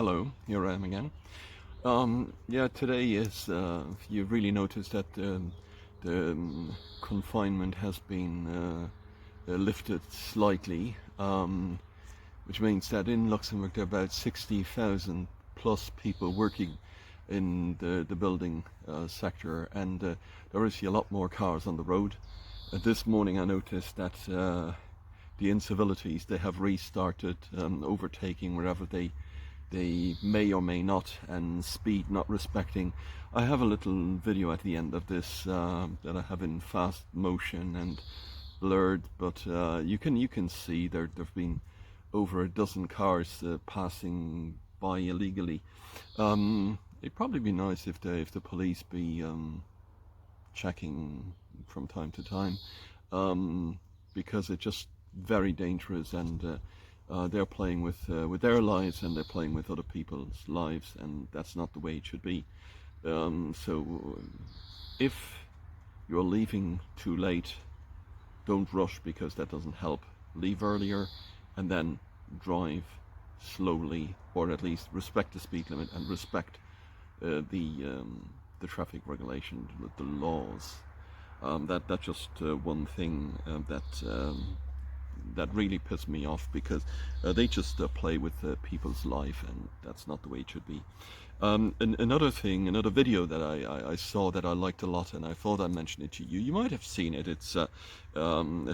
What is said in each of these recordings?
Hello, here I am again. Yeah, today is, you've really noticed that the confinement has been lifted slightly, which means that in Luxembourg there are about 60,000 plus people working in the building sector, and there are actually a lot more cars on the road. This morning I noticed that the incivilities, they have restarted overtaking wherever they may or may not, and speed not respecting. I have a little video at the end of this that I have in fast motion and blurred, but you can see there've been over a dozen cars passing by illegally. It'd probably be nice if the police be checking from time to time, because it's just very dangerous, and they're playing with their lives, and they're playing with other people's lives, and that's not the way it should be. So if you're leaving too late, don't rush, because that doesn't help. Leave earlier and then drive slowly, or at least respect the speed limit and respect the traffic regulation, the laws. That's just one thing that really pissed me off, because they just play with people's life, and that's not the way it should be. Another video that I saw that I liked a lot, and I thought I'd mention it to you. You might have seen it. It's a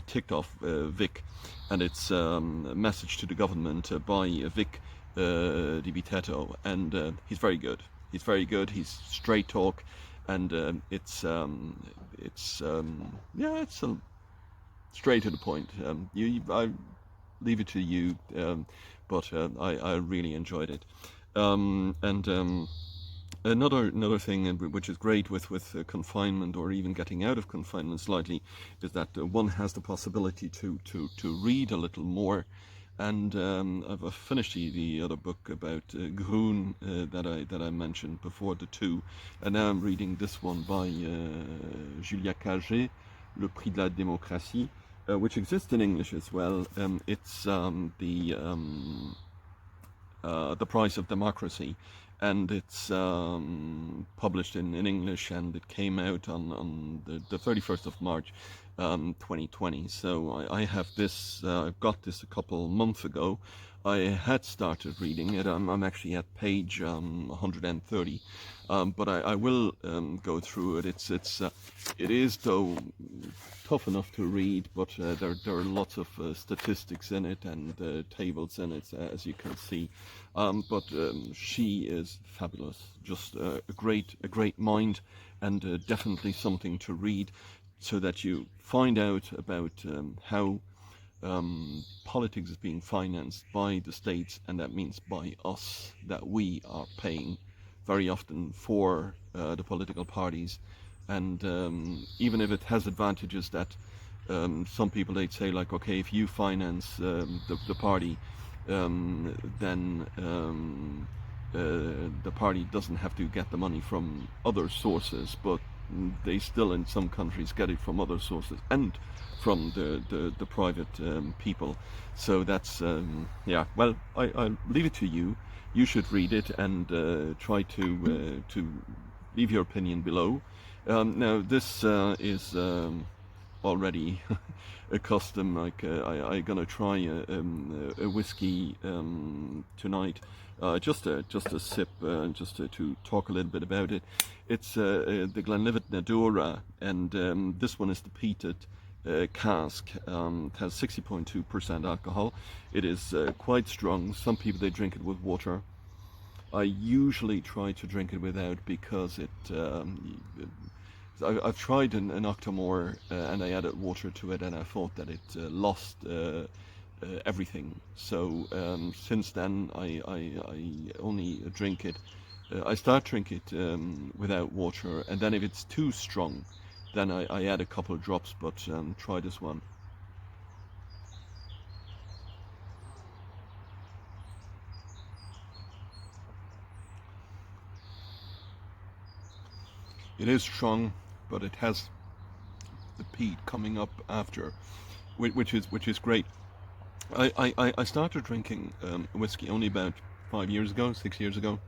TikTok Vic, and it's a message to the government by Vic Di Bitetto, and he's very good. He's very good. He's straight talk, and it's straight to the point. I leave it to you, but I really enjoyed it. Another thing which is great with confinement, or even getting out of confinement slightly, is that one has the possibility to read a little more. And I've finished the other book about Groen that I mentioned before, the two, and now I'm reading this one by Julia Cagé, Le Prix de la Démocratie, which exists in English as well. It's the Price of Democracy, and it's published in English, and it came out on the 31st of March 2020. So I have this, I've got this a couple months ago. I had started reading it. I'm actually at page 130, but I will go through it. It is though tough enough to read, but there are lots of statistics in it, and tables in it, as you can see. But she is fabulous, just a great mind, and definitely something to read, so that you find out about how politics is being financed by the states, and that means by us, that we are paying very often for the political parties. And even if it has advantages that some people, they'd say, like, okay, if you finance the party, then the party doesn't have to get the money from other sources, but they still in some countries get it from other sources and from the private people. So that's yeah, well, I'll leave it to you. You should read it, and try to leave your opinion below. Now this is already a custom. Like I'm gonna try a whiskey tonight, just a sip, just to talk a little bit about it. It's the GLENLIVET Nadurra, and this one is the PEATED CASK. It has 60.2% alcohol. It is quite strong. Some people, they drink it with water. I usually try to drink it without, because I've tried an OCTOMORE, and I added water to it, and I thought that it lost everything. So since then I only drink it. I start drink it without water, and then if it's too strong, then I add a couple of drops. But try this one. It is strong, but it has the peat coming up after, which is great. I started drinking whiskey only about 5 years ago, 6 years ago.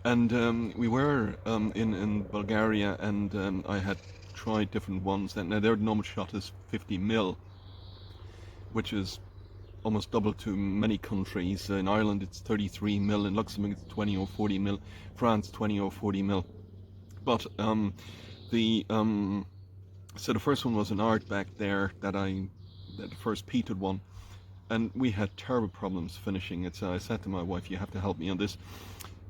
And we were in Bulgaria, and I had tried different ones. And now their normal shot is 50 mil, which is almost double to many countries. In Ireland it's 33 mil, in Luxembourg it's 20 or 40 mil, France 20 or 40 mil. But the so the first one was an art back there the first peated one, and we had terrible problems finishing it. So I said to my wife, you have to help me on this.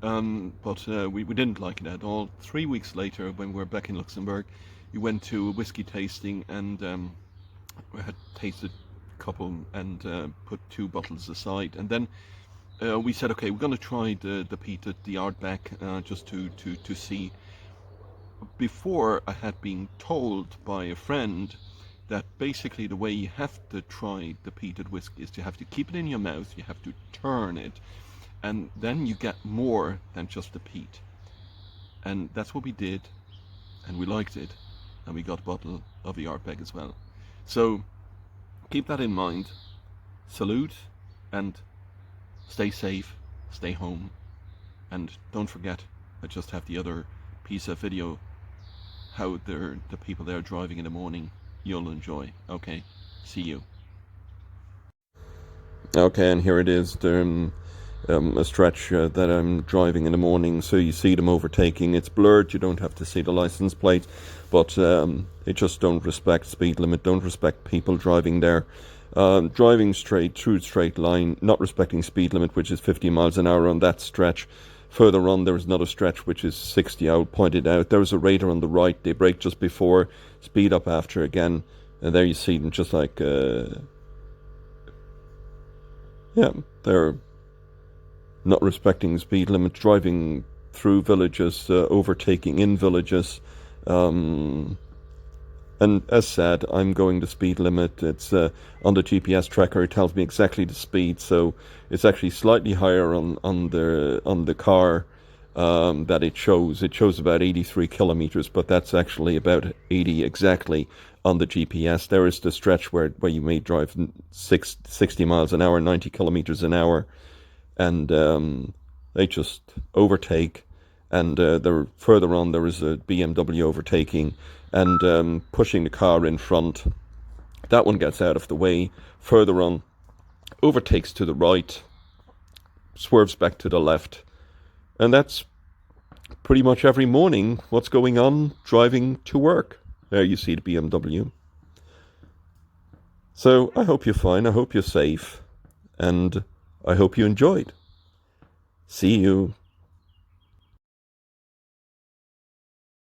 But we didn't like it at all. 3 weeks later, when we were back in Luxembourg, we went to a whiskey tasting, and we had tasted a couple and put 2 bottles aside. And then we said, okay, we're going to try the peated, the Ardbeg, just to see. Before, I had been told by a friend that basically the way you have to try the peated whiskey is to have to keep it in your mouth, you have to turn it, and then you get more than just the peat. And that's what we did, and we liked it, and we got a bottle of the Ardbeg as well. So keep that in mind. Salute, and stay safe, stay home, and don't forget, I just have the other piece of video, how the people there driving in the morning, you'll enjoy. Okay, see you. Okay, and here it is, a stretch that I'm driving in the morning, so you see them overtaking. It's blurred, you don't have to see the license plate, but they just don't respect speed limit, don't respect people driving there, driving straight through straight line, not respecting speed limit, which is 50 miles an hour on that stretch. Further on, there is another stretch which is 60. I pointed out there was a radar on the right. They brake just before, speed up after again, and there you see them, just like yeah, they're not respecting speed limit, driving through villages, overtaking in villages, and as said, I'm going the speed limit. It's on the GPS tracker, it tells me exactly the speed, so it's actually slightly higher on the car that it shows. It shows about 83 kilometers, but that's actually about 80 exactly on the GPS. There is the stretch where you may drive 60 miles an hour, 90 kilometers an hour, and they just overtake. And further on, there is a BMW overtaking and pushing the car in front. That one gets out of the way. Further on, overtakes to the right, swerves back to the left. And that's pretty much every morning what's going on driving to work. There you see the BMW. So I hope you're fine, I hope you're safe, and I hope you enjoyed. See you.